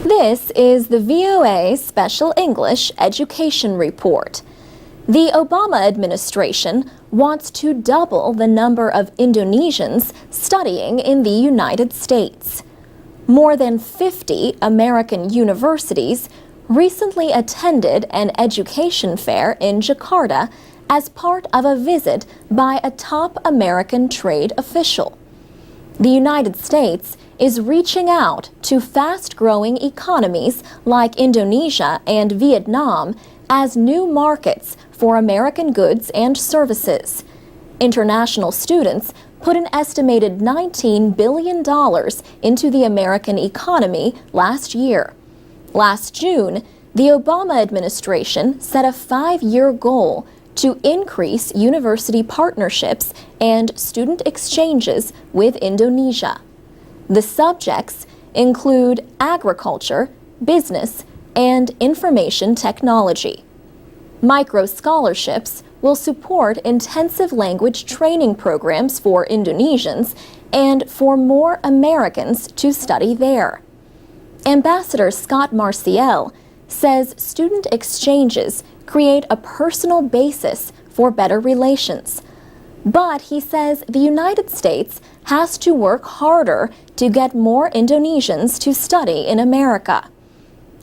This is the VOA Special English Education Report. The Obama administration wants to double the number of Indonesians studying in the United States. More than 50 American universities recently attended an education fair in Jakarta as part of a visit by a top American trade official. The United States is reaching out to fast-growing economies like Indonesia and Vietnam as new markets for American goods and services. International students put an estimated $19 billion into the American economy last year. Last June, the Obama administration set a 5-year goal to increase university partnerships and student exchanges with Indonesia. The subjects include agriculture, business, and information technology. Micro-scholarships will support intensive language training programs for Indonesians and for more Americans to study there. Ambassador Scott Marciel says student exchanges create a personal basis for better relations. But he says the United States has to work harder to get more Indonesians to study in America.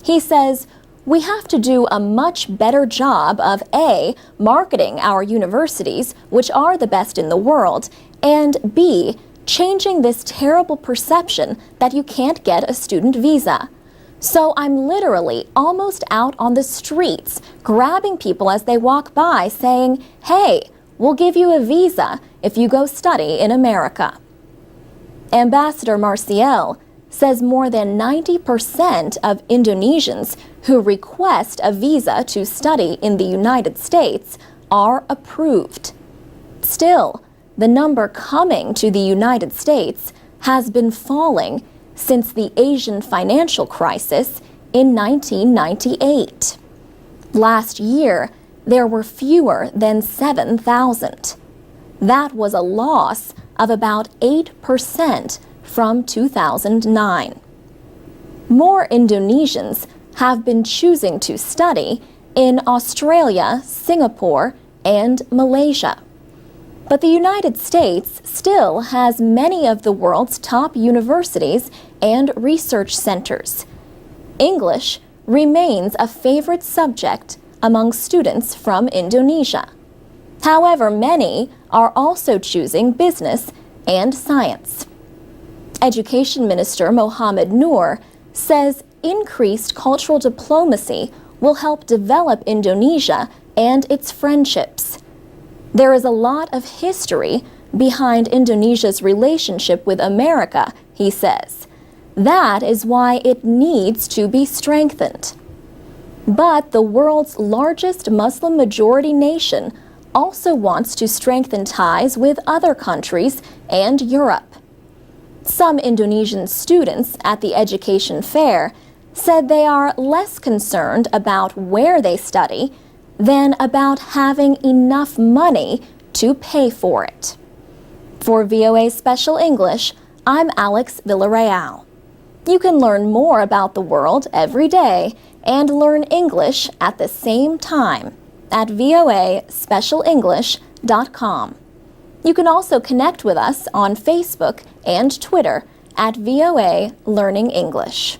He says, "We have to do a much better job of A, marketing our universities, which are the best in the world, and B, changing this terrible perception that you can't get a student visa. So I'm literally almost out on the streets, grabbing people as they walk by, saying, 'Hey, we'll give you a visa if you go study in America.'" Ambassador Marciel says more than 90% of Indonesians who request a visa to study in the United States are approved. Still, the number coming to the United States has been falling since the Asian financial crisis in 1998. Last year, there were fewer than 7,000. That was a loss of about 8% from 2009. More Indonesians have been choosing to study in Australia, Singapore, and Malaysia. But the United States still has many of the world's top universities and research centers. English remains a favorite subject among students from Indonesia. However, many are also choosing business and science. Education Minister Mohammed Noor says increased cultural diplomacy will help develop Indonesia and its friendships. There is a lot of history behind Indonesia's relationship with America, he says. That is why it needs to be strengthened. But the world's largest Muslim-majority nation also wants to strengthen ties with other countries and Europe. Some Indonesian students at the education fair said they are less concerned about where they study than about having enough money to pay for it. For VOA Special English, I'm Alex Villarreal. You can learn more about the world every day and learn English at the same time at voaspecialenglish.com. You can also connect with us on Facebook and Twitter at VOA Learning English.